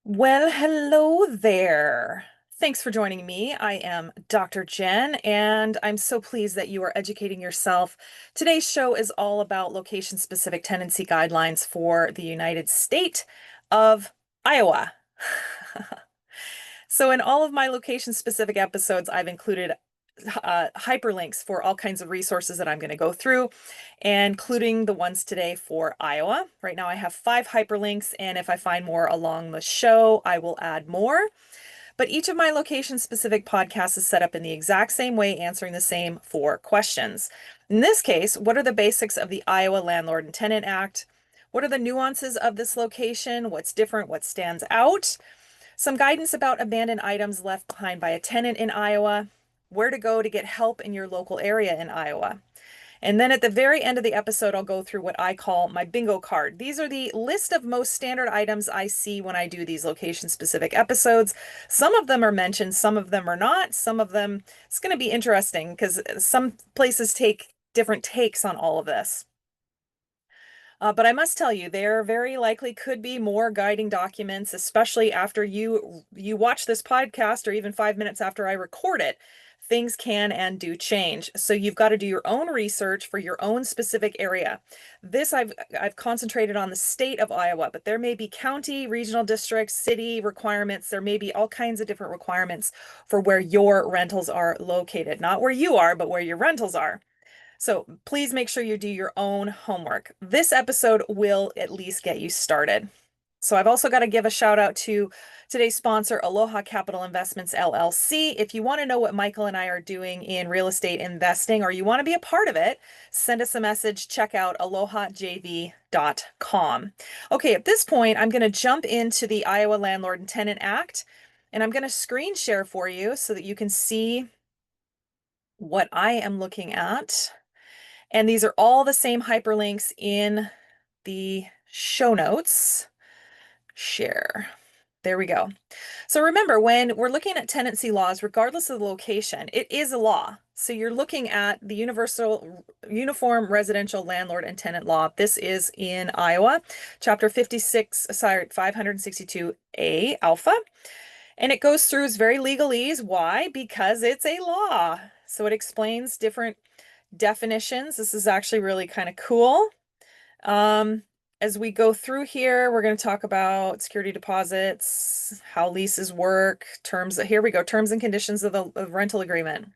Well, hello there. Thanks for joining me. I am Dr. Jen, and I'm so pleased that you are educating yourself. Today's show is all about location-specific tenancy guidelines for the United State of Iowa. So in all of my location-specific episodes, I've included hyperlinks for all kinds of resources that I'm going to go through, including the ones today for Iowa. Right now I have 5 hyperlinks, and if I find more along the show, I will add more. But each of my location-specific podcasts is set up in the exact same way, answering the same 4 questions. In this case, what are the basics of the Iowa Landlord and Tenant Act? What are the nuances of this location? What's different? What stands out? Some guidance about abandoned items left behind by a tenant in Iowa, where to go to get help in your local area in Iowa. And then at the very end of the episode, I'll go through what I call my bingo card. These are the list of most standard items I see when I do these location-specific episodes. Some of them are mentioned, some of them are not. Some of them, it's going to be interesting because some places take different takes on all of this. But I must tell you, there very likely could be more guiding documents, especially after you watch this podcast or even 5 minutes after I record it. Things can and do change. So you've got to do your own research for your own specific area. This I've concentrated on the state of Iowa, but there may be county, regional district, city requirements. There may be all kinds of different requirements for where your rentals are located. Not where you are, but where your rentals are. So please make sure you do your own homework. This episode will at least get you started. So I've also got to give a shout out to today's sponsor, Aloha Capital Investments LLC. If you want to know what Michael and I are doing in real estate investing, or you want to be a part of it, send us a message. Check out alohajv.com. Okay, at this point, I'm going to jump into the Iowa Landlord and Tenant Act, and I'm going to screen share for you so that you can see what I am looking at. And these are all the same hyperlinks in the show notes. Share. There we go. So remember, when we're looking at tenancy laws, regardless of the location, it is a law. So you're looking at the Uniform Residential Landlord and Tenant Law. This is in Iowa, Chapter 56, sorry, 562A Alpha. And it goes through as very legalese. Why? Because it's a law. So it explains different definitions. This is actually really kind of cool. As we go through here, we're going to talk about security deposits, how leases work, terms. Here we go, terms and conditions of the rental agreement,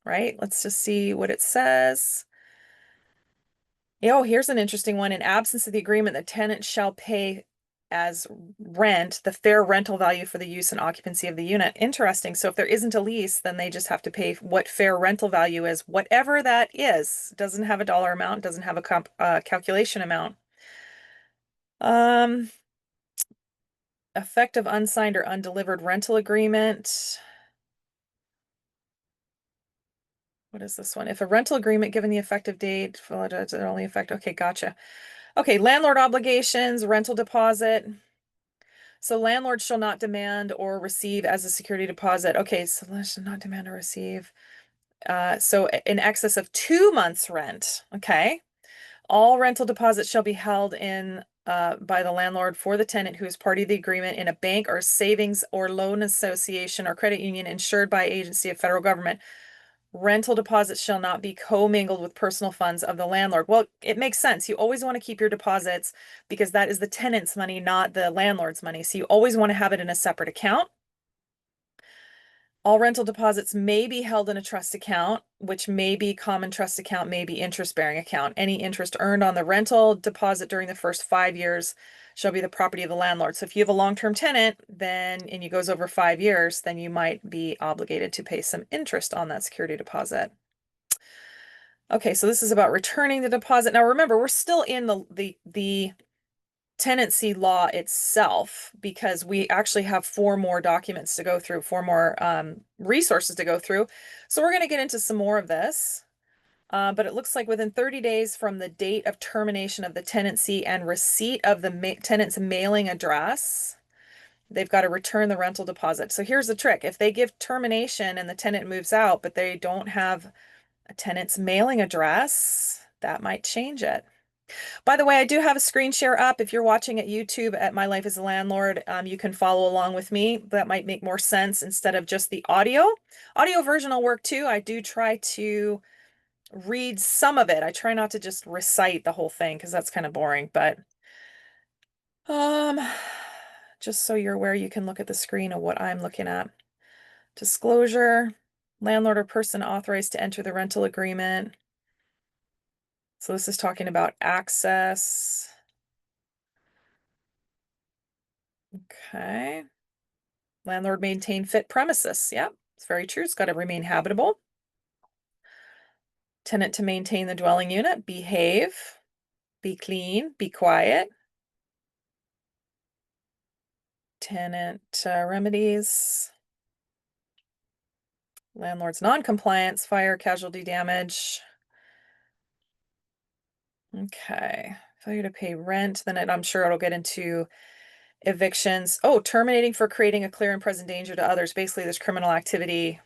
right? Let's just see what it says. Oh, here's an interesting one. In absence of the agreement, the tenant shall pay as rent the fair rental value for the use and occupancy of the unit. Interesting. So if there isn't a lease, then they just have to pay what fair rental value is, whatever that is. Doesn't have a dollar amount, doesn't have a calculation amount. Effective unsigned or undelivered rental agreement. What is this one? If a rental agreement given the effective date, it only affect. Okay, gotcha. Okay, landlord obligations, rental deposit. So landlord shall not demand or receive as a security deposit. Okay, so landlord shall not demand or receive. So in excess of 2 months rent. Okay. All rental deposits shall be held in by the landlord for the tenant who is party to the agreement in a bank or savings or loan association or credit union insured by agency of federal government. Rental deposits shall not be commingled with personal funds of the landlord. Well, it makes sense. You always want to keep your deposits because that is the tenant's money, not the landlord's money. So you always want to have it in a separate account. All rental deposits may be held in a trust account, which may be common trust account, may be interest-bearing account. Any interest earned on the rental deposit during the first 5 years shall be the property of the landlord. So if you have a long-term tenant, then and it goes over 5 years, then you might be obligated to pay some interest on that security deposit. Okay, so this is about returning the deposit. Now remember, we're still in the tenancy law itself because we actually have 4 more documents to go through, 4 more resources to go through. So we're going to get into some more of this. But it looks like within 30 days from the date of termination of the tenancy and receipt of the tenant's mailing address, they've got to return the rental deposit. So here's the trick. If they give termination and the tenant moves out, but they don't have a tenant's mailing address, that might change it. By the way, I do have a screen share up. If you're watching at YouTube at My Life as a Landlord, you can follow along with me. That might make more sense instead of just the audio. Audio version will work too. I do try to read some of it. I try not to just recite the whole thing because that's kind of boring, but um just so you're aware, you can look at the screen of what I'm looking at. Disclosure, landlord or person authorized to enter the rental agreement. So this is talking about access. Okay. Landlord maintain fit premises. Yep, it's very true. It's got to remain habitable. Tenant to maintain the dwelling unit, behave, be clean, be quiet. Tenant remedies. Landlord's non-compliance, fire, casualty damage. Okay. Failure to pay rent. Then I'm sure it'll get into evictions. Oh, terminating for creating a clear and present danger to others. Basically, there's criminal activity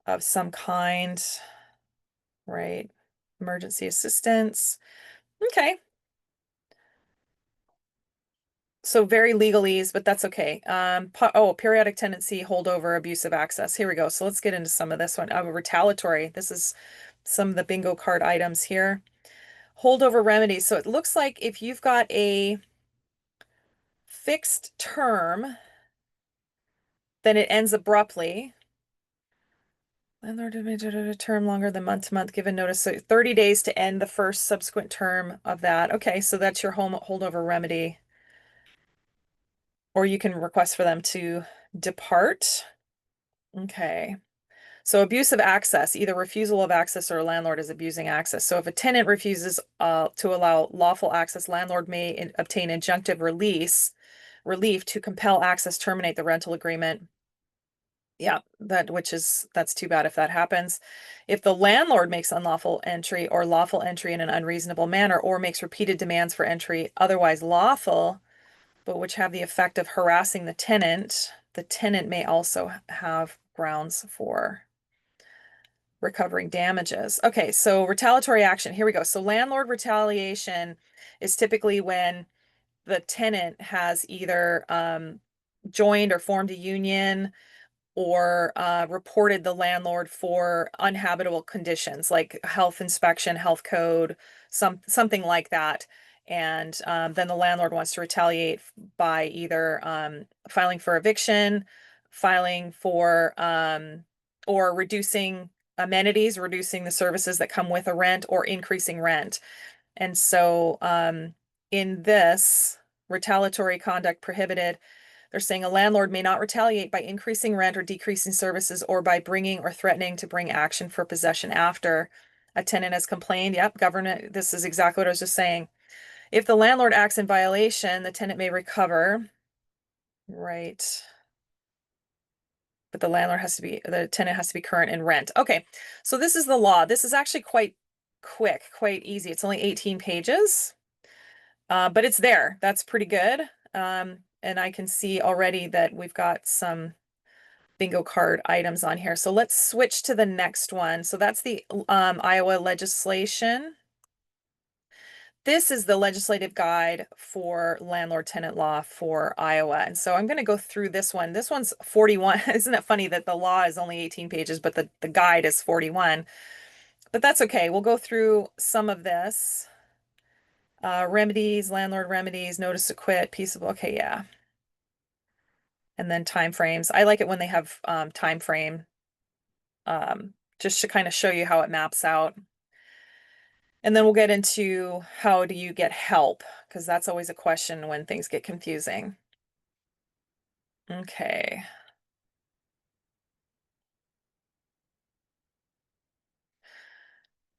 of some kind, right? Emergency assistance. Okay. So very legalese, but that's okay. Periodic tenancy, holdover, abusive access. Here we go. So let's get into some of this one. Retaliatory. This is some of the bingo card items here. Holdover remedies. So it looks like if you've got a fixed term, then it ends abruptly. Landlord a term longer than month to month given notice. So 30 days to end the first subsequent term of that. Okay, so that's your home holdover remedy. Or you can request for them to depart. Okay. So abusive access, either refusal of access or a landlord is abusing access. So if a tenant refuses to allow lawful access, landlord may obtain injunctive relief to compel access, terminate the rental agreement. Yeah, that's too bad if that happens. If the landlord makes unlawful entry or lawful entry in an unreasonable manner or makes repeated demands for entry otherwise lawful, but which have the effect of harassing the tenant may also have grounds for recovering damages. Okay, so retaliatory action. Here we go. So landlord retaliation is typically when the tenant has either joined or formed a union or reported the landlord for unhabitable conditions like health inspection, health code, something like that. And then the landlord wants to retaliate by either filing for eviction, filing for or reducing amenities, reducing the services that come with a rent, or increasing rent. And so in this, retaliatory conduct prohibited, they're saying a landlord may not retaliate by increasing rent or decreasing services or by bringing or threatening to bring action for possession after a tenant has complained. Yep, government, this is exactly what I was just saying. If the landlord acts in violation, the tenant may recover. Right. But the tenant has to be current in rent. Okay, so this is the law. This is actually quite quick, quite easy. It's only 18 pages, but it's there. That's pretty good. And I can see already that we've got some bingo card items on here. So let's switch to the next one. So that's the Iowa legislation. This is the legislative guide for landlord tenant law for Iowa. And so I'm going to go through this one. This one's 41. Isn't it funny that the law is only 18 pages, but the guide is 41? But that's okay. We'll go through some of this. Remedies, landlord remedies, notice to quit, peaceable. Okay, yeah. And then time frames. I like it when they have time frame, just to kind of show you how it maps out. And then we'll get into how do you get help, because that's always a question when things get confusing. Okay.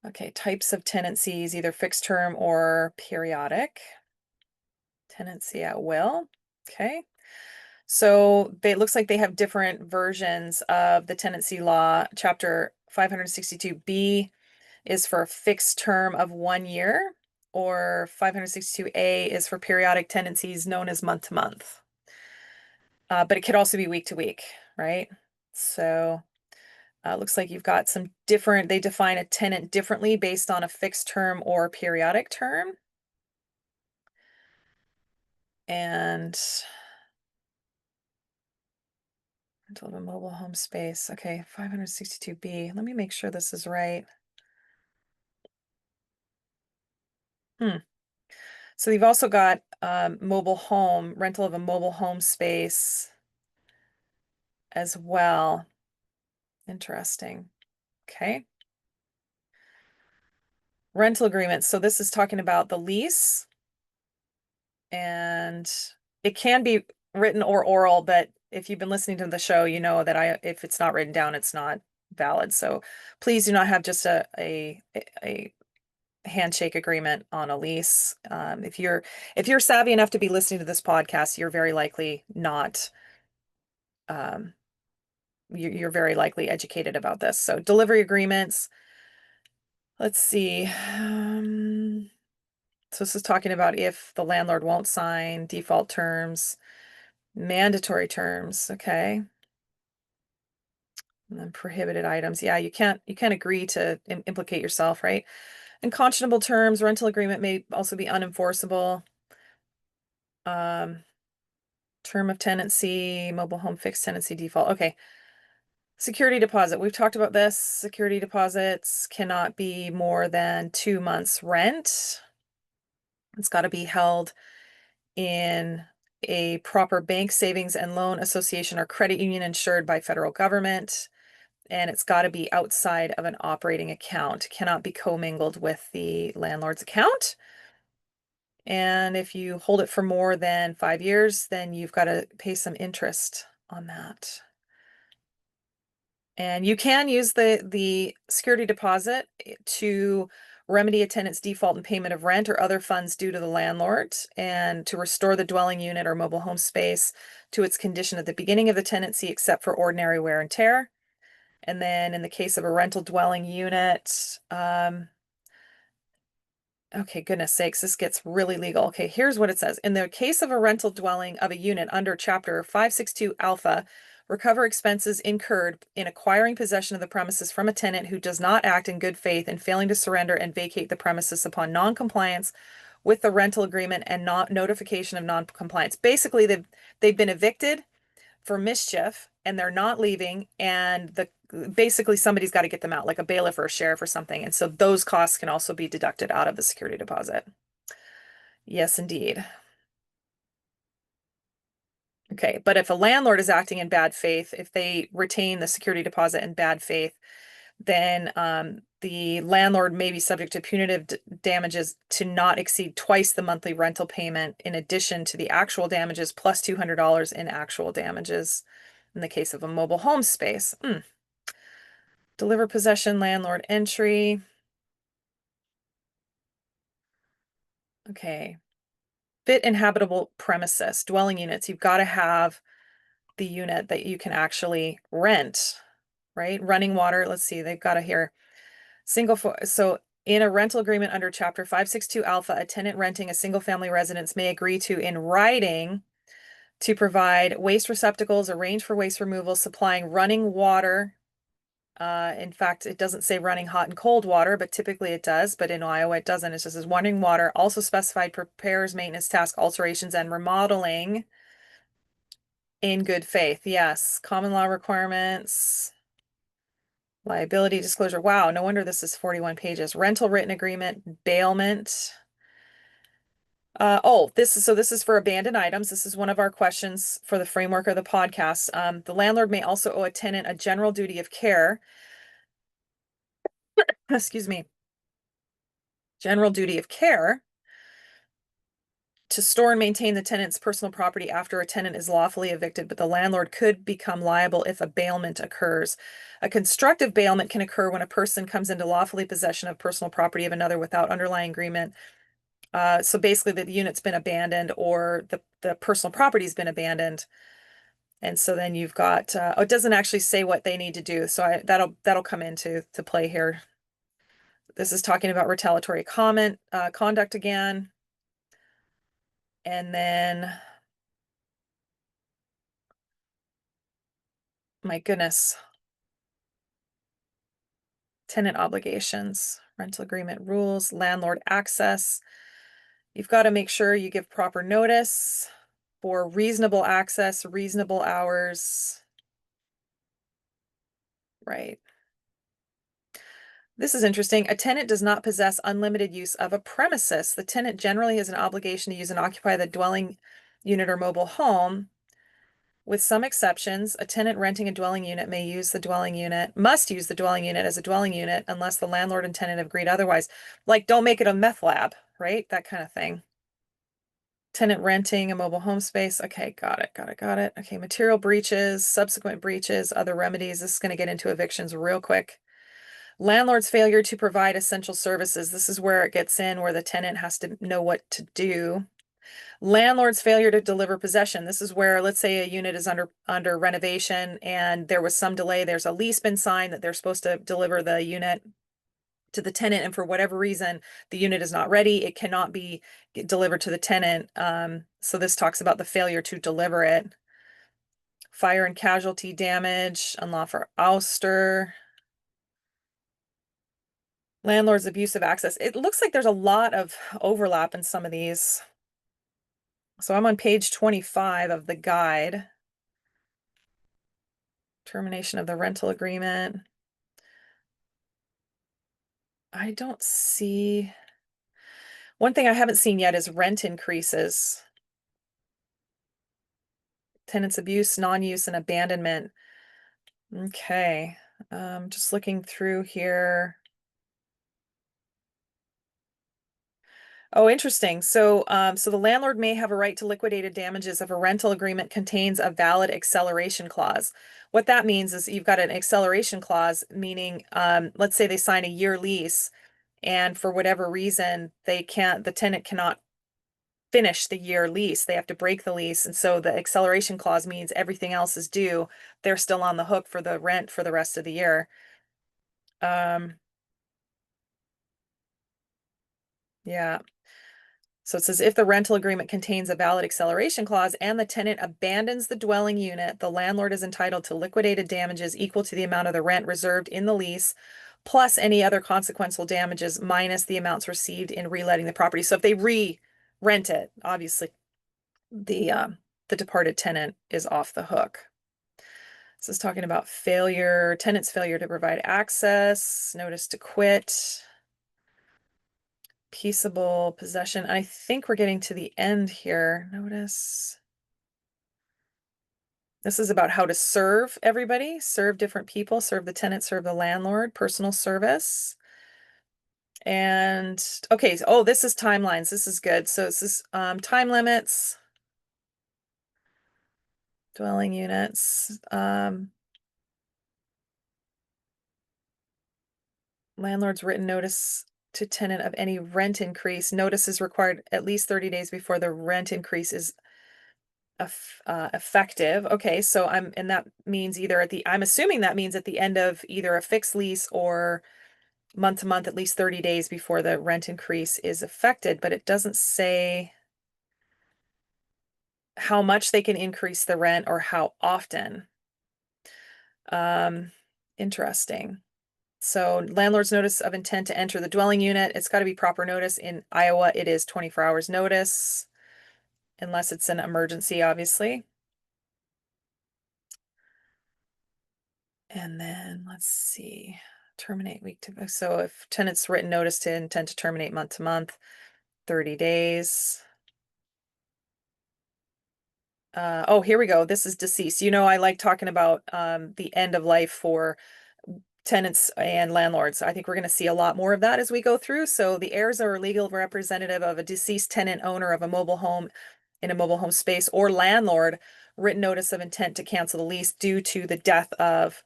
Okay, types of tenancies, either fixed term or periodic. Tenancy at will. Okay. So it looks like they have different versions of the tenancy law. Chapter 562B is for a fixed term of 1 year, or 562A is for periodic tenancies known as month to month. But it could also be week to week, right? So Looks like you've got some different, they define a tenant differently based on a fixed term or periodic term. And rental of a mobile home space. Okay, 562B. Let me make sure this is right. So you've also got mobile home, rental of a mobile home space as well. Interesting. Okay. Rental agreements. So this is talking about the lease, and it can be written or oral, but if you've been listening to the show, you know that if it's not written down, it's not valid. So please do not have just a handshake agreement on a lease. If you're savvy enough to be listening to this podcast, you're very likely not um, you're very likely educated about this. So delivery agreements. Let's see. So this is talking about if the landlord won't sign default terms, mandatory terms. Okay. And then prohibited items. Yeah, you can't agree to implicate yourself, right? Unconscionable terms, rental agreement may also be unenforceable. Um, term of tenancy, mobile home fixed tenancy default. Okay. Security deposit. We've talked about this. Security deposits cannot be more than 2 months' rent. It's got to be held in a proper bank, savings and loan association or credit union insured by federal government. And it's got to be outside of an operating account. It cannot be commingled with the landlord's account. And if you hold it for more than 5 years, then you've got to pay some interest on that. And you can use the security deposit to remedy a tenant's default in payment of rent or other funds due to the landlord, and to restore the dwelling unit or mobile home space to its condition at the beginning of the tenancy, except for ordinary wear and tear. And then in the case of a rental dwelling unit, okay, goodness sakes, this gets really legal. Okay, here's what it says. In the case of a rental dwelling of a unit under Chapter 562 Alpha, recover expenses incurred in acquiring possession of the premises from a tenant who does not act in good faith in failing to surrender and vacate the premises upon non-compliance with the rental agreement and not notification of non-compliance. Basically, they've been evicted for mischief and they're not leaving, and basically somebody's got to get them out, like a bailiff or a sheriff or something. And so those costs can also be deducted out of the security deposit. Yes, indeed. Okay, but if a landlord is acting in bad faith, if they retain the security deposit in bad faith, then the landlord may be subject to punitive damages to not exceed twice the monthly rental payment, in addition to the actual damages plus $200 in actual damages in the case of a mobile home space. Deliver possession, landlord entry. Okay. Fit inhabitable premises, dwelling units. You've got to have the unit that you can actually rent, right? Running water. Let's see, they've got to here. So in a rental agreement under Chapter 562 Alpha, a tenant renting a single family residence may agree to, in writing, to provide waste receptacles, arrange for waste removal, supplying running water. In fact, it doesn't say running hot and cold water, but typically it does. But in Iowa, it doesn't. It just says running water. Also specified repairs, maintenance, task, alterations, and remodeling in good faith. Yes. Common law requirements. Liability disclosure. Wow, no wonder this is 41 pages. Rental written agreement, bailment. This is for abandoned items. This is one of our questions for the framework of the podcast. The landlord may also owe a tenant a general duty of care. Excuse me. General duty of care to store and maintain the tenant's personal property after a tenant is lawfully evicted, but the landlord could become liable if a bailment occurs. A constructive bailment can occur when a person comes into lawfully possession of personal property of another without underlying agreement. So basically the unit's been abandoned or the personal property's been abandoned. And so then you've got, it doesn't actually say what they need to do. So that'll come into play here. This is talking about retaliatory conduct again. And then, my goodness. Tenant obligations, rental agreement rules, landlord access. You've got to make sure you give proper notice for reasonable access, reasonable hours. Right. This is interesting. A tenant does not possess unlimited use of a premises. The tenant generally has an obligation to use and occupy the dwelling unit or mobile home. With some exceptions, a tenant renting a dwelling unit must use the dwelling unit as a dwelling unit unless the landlord and tenant have agreed otherwise. Like, don't make it a meth lab, right? That kind of thing. Tenant renting a mobile home space. Okay, got it. Okay, material breaches, subsequent breaches, other remedies. This is going to get into evictions real quick. Landlord's failure to provide essential services. This is where it gets in, where the tenant has to know what to do. Landlord's failure to deliver possession. This is where, let's say a unit is under renovation and there was some delay. There's a lease been signed that they're supposed to deliver the unit to the tenant, and for whatever reason, the unit is not ready. It cannot be delivered to the tenant. So this talks about the failure to deliver it. Fire and casualty damage, unlawful ouster. Landlord's abuse of access. It looks like there's a lot of overlap in some of these. So I'm on page 25 of the guide. Termination of the rental agreement. I don't see. One thing I haven't seen yet is rent increases. Tenants abuse, non-use, and abandonment. Okay. Just looking through here. Oh, interesting. So the landlord may have a right to liquidated damages if a rental agreement contains a valid acceleration clause. What that means is you've got an acceleration clause, meaning, let's say they sign a year lease, and for whatever reason, the tenant cannot finish the year lease. They have to break the lease. And so the acceleration clause means everything else is due. They're still on the hook for the rent for the rest of the year. Yeah. So it says if the rental agreement contains a valid acceleration clause and the tenant abandons the dwelling unit, the landlord is entitled to liquidated damages equal to the amount of the rent reserved in the lease, plus any other consequential damages minus the amounts received in reletting the property. So if they re-rent it, obviously the departed tenant is off the hook. This is talking about tenant's failure to provide access, notice to quit, peaceable possession. I think we're getting to the end here. Notice. This is about how to serve everybody, serve different people, serve the tenant, serve the landlord, personal service. And okay, oh, this is timelines. This is good. So this is time limits, dwelling units, landlord's written notice to tenant of any rent increase. Notice is required at least 30 days before the rent increase is effective. Okay, so and that means I'm assuming that means at the end of either a fixed lease or month to month, at least 30 days before the rent increase is affected, but it doesn't say how much they can increase the rent or how often. Interesting. So landlord's notice of intent to enter the dwelling unit, it's got to be proper notice. In Iowa, it is 24 hours notice, unless it's an emergency, obviously. And then let's see, terminate week to, so if tenant's written notice to intend to terminate month to month, 30 days. Oh, here we go. This is deceased. You know, I like talking about the end of life for tenants and landlords. I think we're going to see a lot more of that as we go through. So the heirs are a legal representative of a deceased tenant owner of a mobile home in a mobile home space or landlord written notice of intent to cancel the lease due to the death of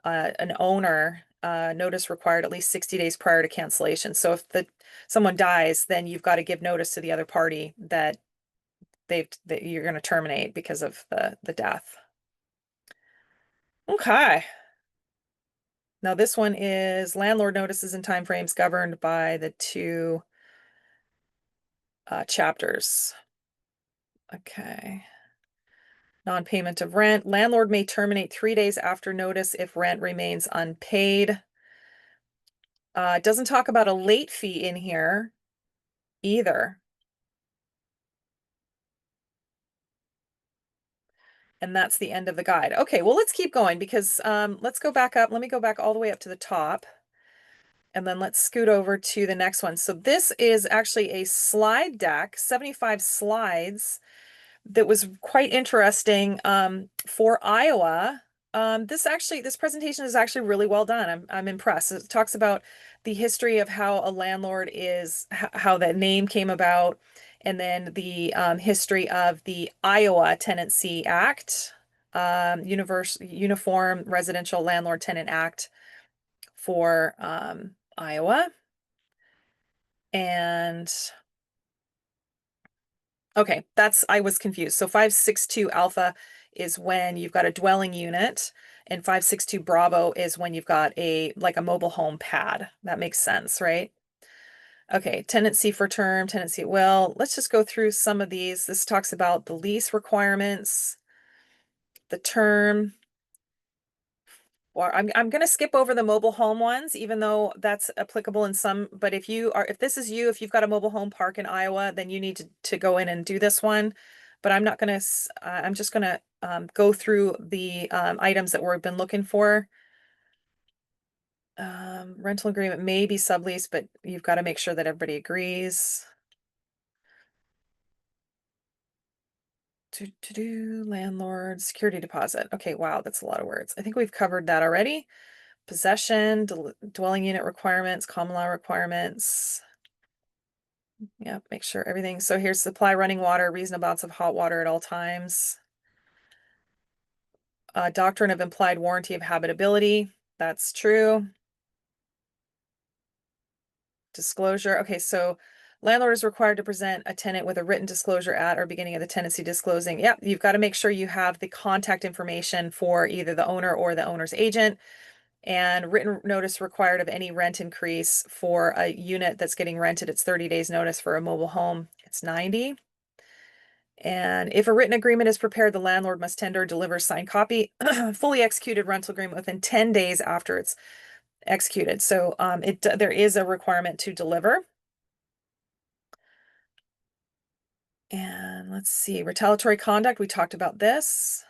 an owner. Notice required at least 60 days prior to cancellation. So if someone dies, then you've got to give notice to the other party that you're going to terminate because of the death. Okay. Now this one is landlord notices and timeframes governed by the two chapters. Okay. Non-payment of rent. Landlord may terminate 3 days after notice if rent remains unpaid. It doesn't talk about a late fee in here either. And that's the end of the guide. Okay, well, let's keep going because let's go back up. Let me go back all the way up to the top. And then let's scoot over to the next one. So this is actually a slide deck, 75 slides that was quite interesting for Iowa. This presentation is actually really well done. I'm impressed. It talks about the history of how a landlord is, how that name came about, and then the history of the Iowa Tenancy Act, Uniform Residential Landlord Tenant Act for Iowa. And okay, I was confused. So 562 alpha is when you've got a dwelling unit, and 562 Bravo is when you've got like a mobile home pad. That makes sense, right? Okay, tenancy for term, tenancy at will. Let's just go through some of these. This talks about the lease requirements, the term. Or I'm going to skip over the mobile home ones, even though that's applicable in some. But if if you've got a mobile home park in Iowa, then you need to go in and do this one. But I'm not going to, I'm just going to go through the items that we've been looking for. Rental agreement may be sublease, but you've got to make sure that everybody agrees. To landlord, security deposit. Okay, wow, that's a lot of words. I think we've covered that already. Possession, dwelling unit requirements, common law requirements. Yeah, make sure everything. So here's supply running water, reasonable amounts of hot water at all times. Doctrine of implied warranty of habitability. That's true. Disclosure. Okay, so landlord is required to present a tenant with a written disclosure at or beginning of the tenancy disclosing. Yep, you've got to make sure you have the contact information for either the owner or the owner's agent. And written notice required of any rent increase for a unit that's getting rented. It's 30 days notice. For a mobile home, it's 90. And if a written agreement is prepared, the landlord must tender, deliver, signed copy, fully executed rental agreement within 10 days after it's executed. So there is a requirement to deliver. And let's see, retaliatory conduct. We talked about this.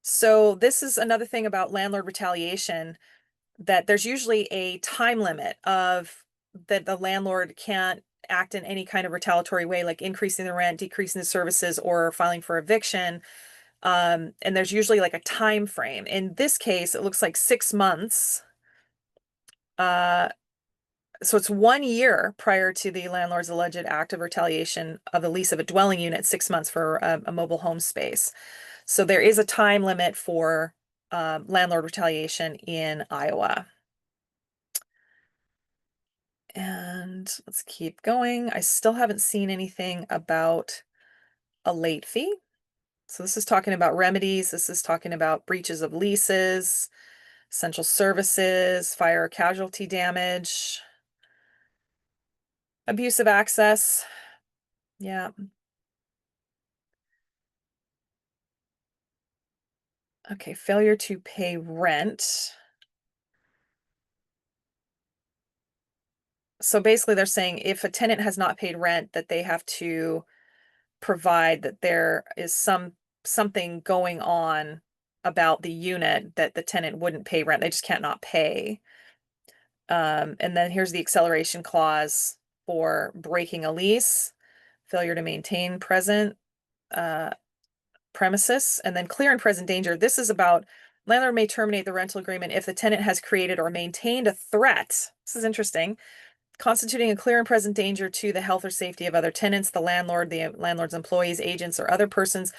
So this is another thing about landlord retaliation, that there's usually a time limit of that the landlord can't act in any kind of retaliatory way, like increasing the rent, decreasing the services, or filing for eviction. And there's usually like a time frame. In this case, it looks like 6 months. Uh, so it's 1 year prior to the landlord's alleged act of retaliation of the lease of a dwelling unit, 6 months for a mobile home space. So there is a time limit for landlord retaliation in Iowa. And let's keep going. I still haven't seen anything about a late fee. So this is talking about remedies. This is talking about breaches of leases, essential services, fire or casualty damage, abusive access. Yeah. Okay, failure to pay rent. So basically they're saying if a tenant has not paid rent, that they have to provide that there is something going on about the unit that the tenant wouldn't pay rent. They just can't not pay. And then here's the acceleration clause for breaking a lease, failure to maintain present uh, premises, and then clear and present danger. This is about landlord may terminate the rental agreement if the tenant has created or maintained a threat. This is interesting. Constituting a clear and present danger to the health or safety of other tenants, the landlord's employees, agents, or other persons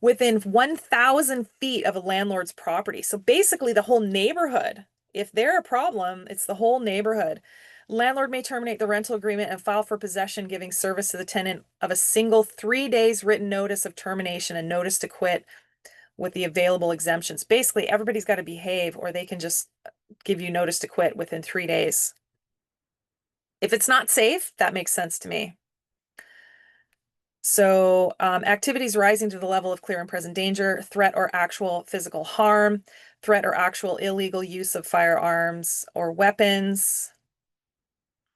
within 1,000 feet of a landlord's property. So basically the whole neighborhood. If they're a problem, it's the whole neighborhood. Landlord may terminate the rental agreement and file for possession, giving service to the tenant of a single 3 days written notice of termination and notice to quit with the available exemptions. Basically, everybody's got to behave or they can just give you notice to quit within 3 days. If it's not safe, that makes sense to me. So activities rising to the level of clear and present danger, threat or actual physical harm, threat or actual illegal use of firearms or weapons.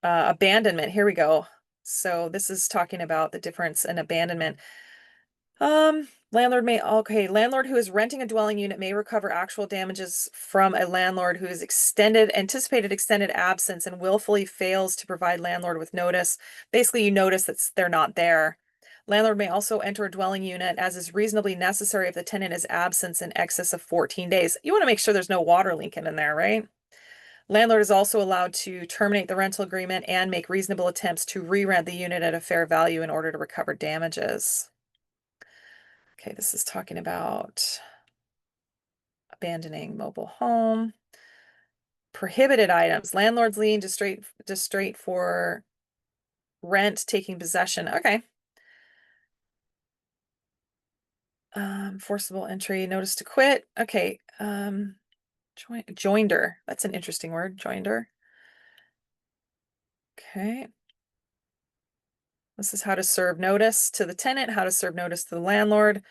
Abandonment, here we go. So this is talking about the difference in abandonment. Landlord who is renting a dwelling unit may recover actual damages from a landlord who is anticipated extended absence and willfully fails to provide landlord with notice. Basically, you notice that they're not there. Landlord may also enter a dwelling unit as is reasonably necessary if the tenant is absent in excess of 14 days. You want to make sure there's no water leaking in there, right? Landlord is also allowed to terminate the rental agreement and make reasonable attempts to re-rent the unit at a fair value in order to recover damages. Okay, this is talking about abandoning mobile home. Prohibited items. Landlord's lien to straight for rent, taking possession. Okay. Forcible entry, notice to quit. Okay. Joinder. That's an interesting word, joinder. Okay. This is how to serve notice to the tenant, how to serve notice to the landlord.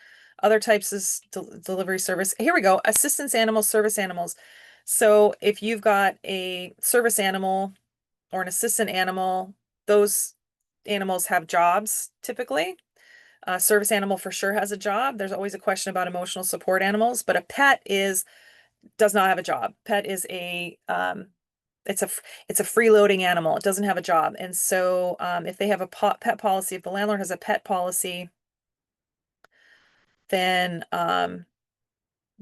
Other types is delivery service. Here we go. Assistance animals, service animals. So if you've got a service animal or an assistant animal, those animals have jobs typically. A service animal for sure has a job. There's always a question about emotional support animals, but a pet does not have a job. Pet is it's a freeloading animal. It doesn't have a job. And so if they have a pet policy, if the landlord has a pet policy, then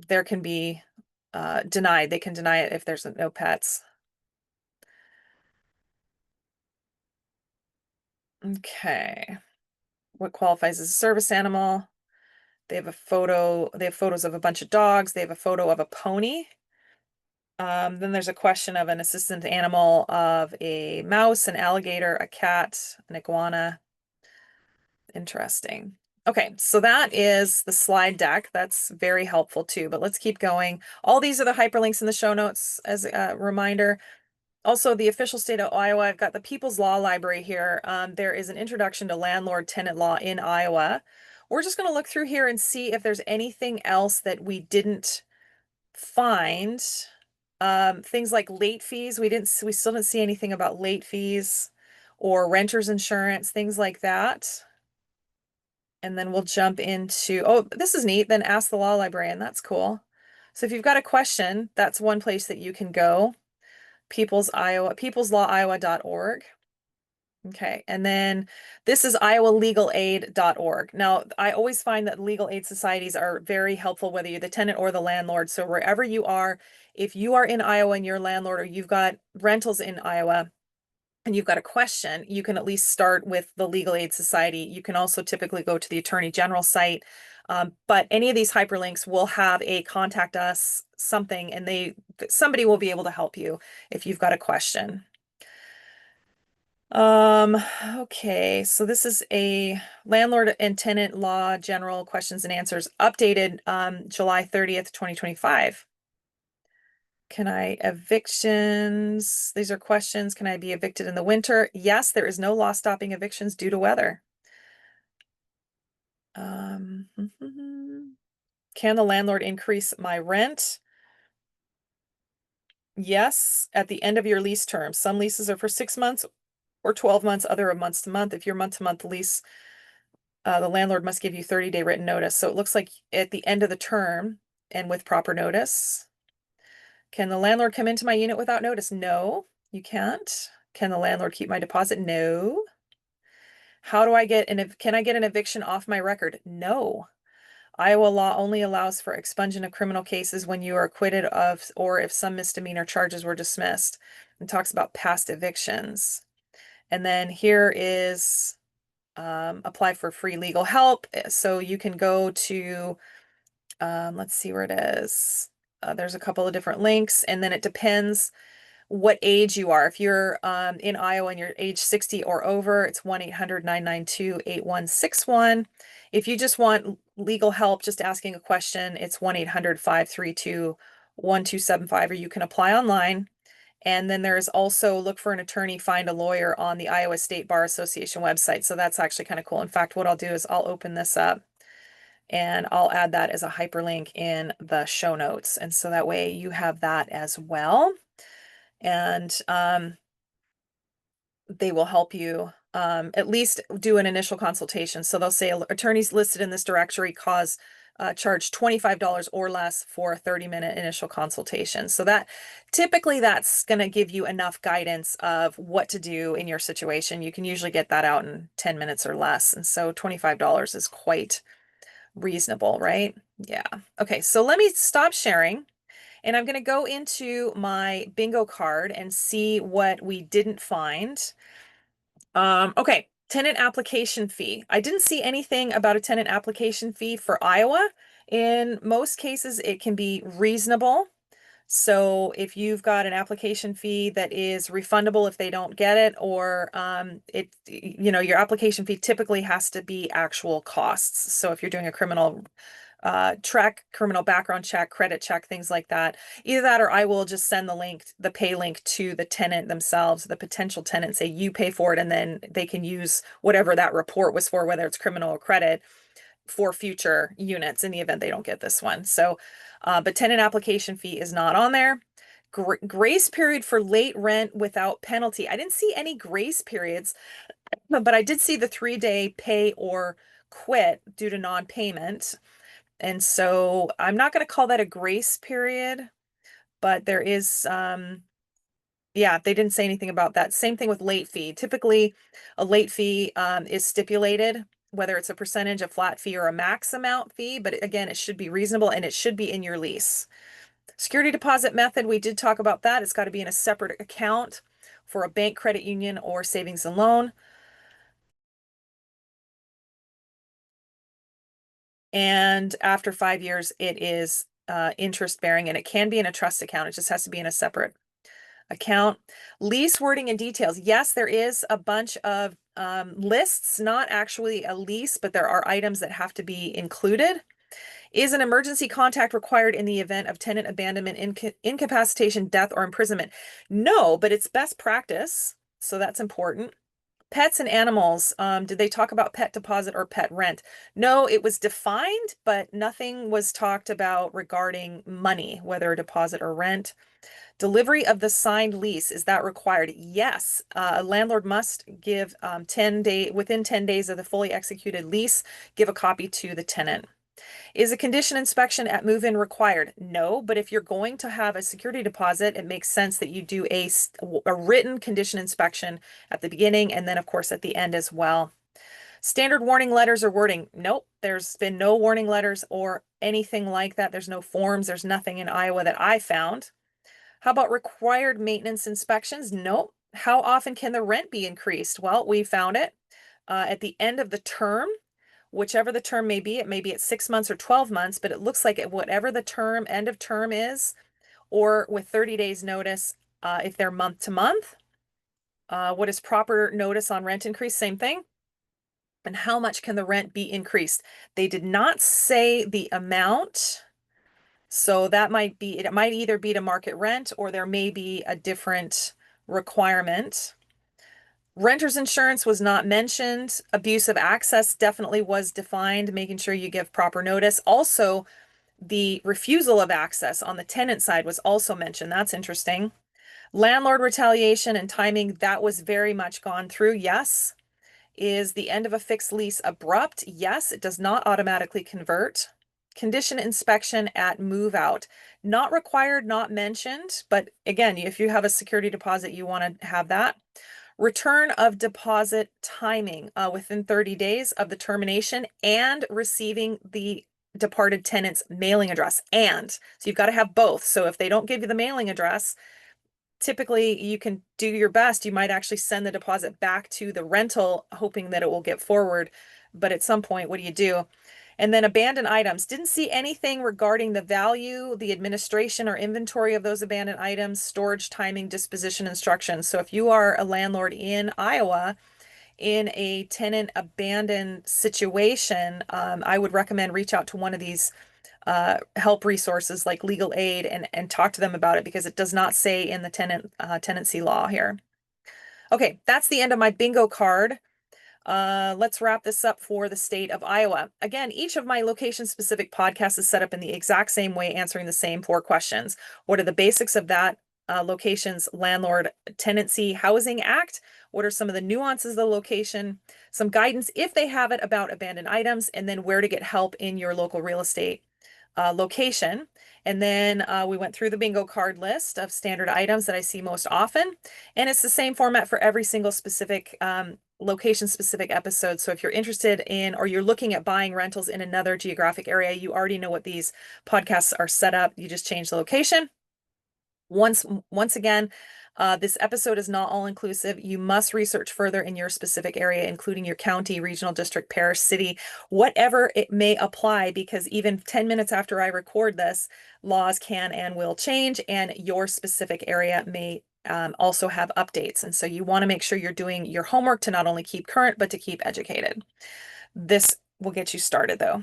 there can be denied. They can deny it if there's no pets. Okay. What qualifies as a service animal? They have photos of a bunch of dogs. They have a photo of a pony. Then there's a question of an assistant animal of a mouse, an alligator, a cat, an iguana. Interesting. Okay, so that is the slide deck. That's very helpful too, but let's keep going. All these are the hyperlinks in the show notes as a reminder. Also, the official state of Iowa, I've got the People's Law Library here. There is an introduction to landlord tenant law in Iowa. We're just going to look through here and see if there's anything else that we didn't find. Things like late fees, we still didn't see anything about late fees or renter's insurance, things like that. And then we'll jump into, oh, this is neat. Then ask the law librarian. That's cool. So if you've got a question, that's one place that you can go. peopleslaw.iowa.org. Okay, and then this is iowalegal.aid.org. Now, I always find that legal aid societies are very helpful, whether you're the tenant or the landlord. So wherever you are, if you are in Iowa and you're a landlord, or you've got rentals in Iowa and you've got a question, you can at least start with the Legal Aid Society. You can also typically go to the Attorney General site. But any of these hyperlinks will have a contact us something, and somebody will be able to help you if you've got a question. Okay, so this is a landlord and tenant law general questions and answers updated July 30th, 2025. Evictions, these are questions. Can I be evicted in the winter? Yes, there is no law stopping evictions due to weather. Can the landlord increase my rent? Yes, at the end of your lease term. Some leases are for 6 months or 12 months, other are month to month. If you're month to month lease, the landlord must give you 30-day written notice. So it looks like at the end of the term and with proper notice. Can the landlord come into my unit without notice? No, you can't. Can the landlord keep my deposit? No. Can I get an eviction off my record? No. Iowa law only allows for expungement of criminal cases when you are acquitted of, or if some misdemeanor charges were dismissed. It talks about past evictions. And then here is apply for free legal help. So you can go to, let's see where it is. There's a couple of different links, and then it depends what age you are. If you're in Iowa and you're age 60 or over, it's 1-800-992-8161. If you just want legal help, just asking a question, it's 1-800-532-1275, or you can apply online. And then there's also look for an attorney, find a lawyer on the Iowa State Bar Association website. So that's actually kind of cool. In fact, what I'll do is I'll open this up And I'll add that as a hyperlink in the show notes. And so that way you have that as well. And they will help you at least do an initial consultation. So they'll say attorneys listed in this directory charge $25 or less for a 30-minute initial consultation. So that typically that's going to give you enough guidance of what to do in your situation. You can usually get that out in 10 minutes or less. And so $25 is quite reasonable, right? Yeah. Okay, so let me stop sharing. And I'm going to go into my bingo card and see what we didn't find. Okay, tenant application fee. I didn't see anything about a tenant application fee for Iowa. In most cases, it can be reasonable. So if you've got an application fee that is refundable if they don't get it, or your application fee typically has to be actual costs. So if you're doing a criminal criminal background check, credit check, things like that. Either that or I will just send the pay link to the tenant themselves, the potential tenant, say you pay for it, and then they can use whatever that report was for, whether it's criminal or credit, for future units in the event they don't get this one. So, but tenant application fee is not on there. Grace period for late rent without penalty. I didn't see any grace periods, but I did see the 3-day pay or quit due to non-payment. And so I'm not going to call that a grace period, but there is, yeah, they didn't say anything about that. Same thing with late fee. Typically, a late fee is stipulated, whether it's a percentage, a flat fee, or a max amount fee. But again, it should be reasonable and it should be in your lease. Security deposit method, we did talk about that. It's got to be in a separate account for a bank, credit union, or savings and loan. And after 5 years, it is interest bearing, and it can be in a trust account. It just has to be in a separate account. Lease wording and details. Yes, there is a bunch of lists, not actually a lease, but there are items that have to be included. Is an emergency contact required in the event of tenant abandonment, incapacitation, death, or imprisonment? No, but it's best practice. So that's important. Pets and animals, did they talk about pet deposit or pet rent? No, it was defined, but nothing was talked about regarding money, whether a deposit or rent. Delivery of the signed lease, is that required? Yes. A landlord must give within 10 days of the fully executed lease, give a copy to the tenant. Is a condition inspection at move-in required? No, but if you're going to have a security deposit, it makes sense that you do a written condition inspection at the beginning and then, of course, at the end as well. Standard warning letters or wording? Nope, there's been no warning letters or anything like that. There's no forms. There's nothing in Iowa that I found. How about required maintenance inspections? Nope. How often can the rent be increased? Well, we found it at the end of the term. Whichever the term may be, it may be at 6 months or 12 months, but it looks like whatever the end of term is, or with 30 days notice, if they're month to month. What is proper notice on rent increase? Same thing. And how much can the rent be increased? They did not say the amount. So it might either be to market rent or there may be a different requirement. Renter's insurance was not mentioned. Abuse of access definitely was defined, making sure you give proper notice. Also, the refusal of access on the tenant side was also mentioned. That's interesting. Landlord retaliation and timing, that was very much gone through. Yes. Is the end of a fixed lease abrupt? Yes, it does not automatically convert. Condition inspection at move out, not required, not mentioned. But again, if you have a security deposit, you want to have that. Return of deposit timing within 30 days of the termination and receiving the departed tenant's mailing address. So you've got to have both. So if they don't give you the mailing address, typically you can do your best. You might actually send the deposit back to the rental, hoping that it will get forward. But at some point, what do you do? And then abandoned items. Didn't see anything regarding the value, the administration or inventory of those abandoned items, storage, timing, disposition instructions. So if you are a landlord in Iowa in a tenant abandoned situation, I would recommend reach out to one of these help resources like legal aid and talk to them about it, because it does not say in the tenancy law here. Okay, that's the end of my bingo card. Let's wrap this up for the state of Iowa. Again, each of my location-specific podcasts is set up in the exact same way, answering the same 4 questions. What are the basics of that location's landlord tenancy housing act? What are some of the nuances of the location? Some guidance, if they have it, about abandoned items, and then where to get help in your local real estate location. And then we went through the bingo card list of standard items that I see most often. And it's the same format for every single specific location specific episode. So if you're interested in, or you're looking at buying rentals in another geographic area, you already know what these podcasts are set up. You just change the location. Once again, this episode is not all inclusive. You must research further in your specific area, including your county, regional district, parish, city, whatever it may apply, because even 10 minutes after I record this, laws can and will change, and your specific area may also have updates. And so you want to make sure you're doing your homework to not only keep current, but to keep educated. This will get you started though.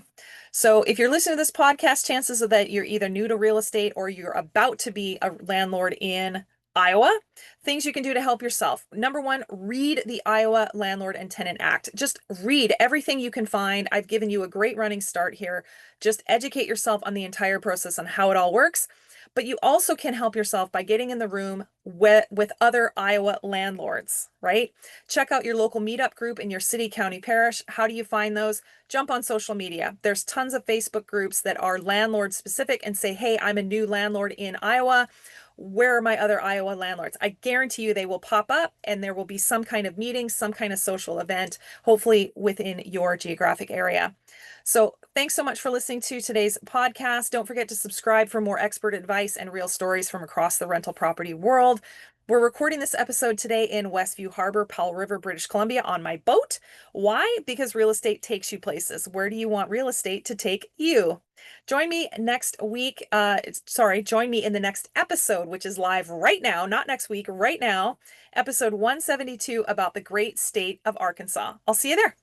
So if you're listening to this podcast, chances are that you're either new to real estate or you're about to be a landlord in Iowa. Things you can do to help yourself. Number one, read the Iowa Landlord and Tenant Act. Just read everything you can find. I've given you a great running start here. Just educate yourself on the entire process on how it all works. But you also can help yourself by getting in the room with other Iowa landlords, right? Check out your local meetup group in your city, county, parish. How do you find those? Jump on social media. There's tons of Facebook groups that are landlord specific and say, hey, I'm a new landlord in Iowa. Where are my other Iowa landlords? I guarantee you they will pop up and there will be some kind of meeting, some kind of social event, hopefully within your geographic area. So thanks so much for listening to today's podcast. Don't forget to subscribe for more expert advice and real stories from across the rental property world. We're recording this episode today in Westview Harbor, Powell River, British Columbia on my boat. Why? Because real estate takes you places. Where do you want real estate to take you? Join me next week. Join me in the next episode, which is live right now, not next week, right now, episode 172 about the great state of Arkansas. I'll see you there.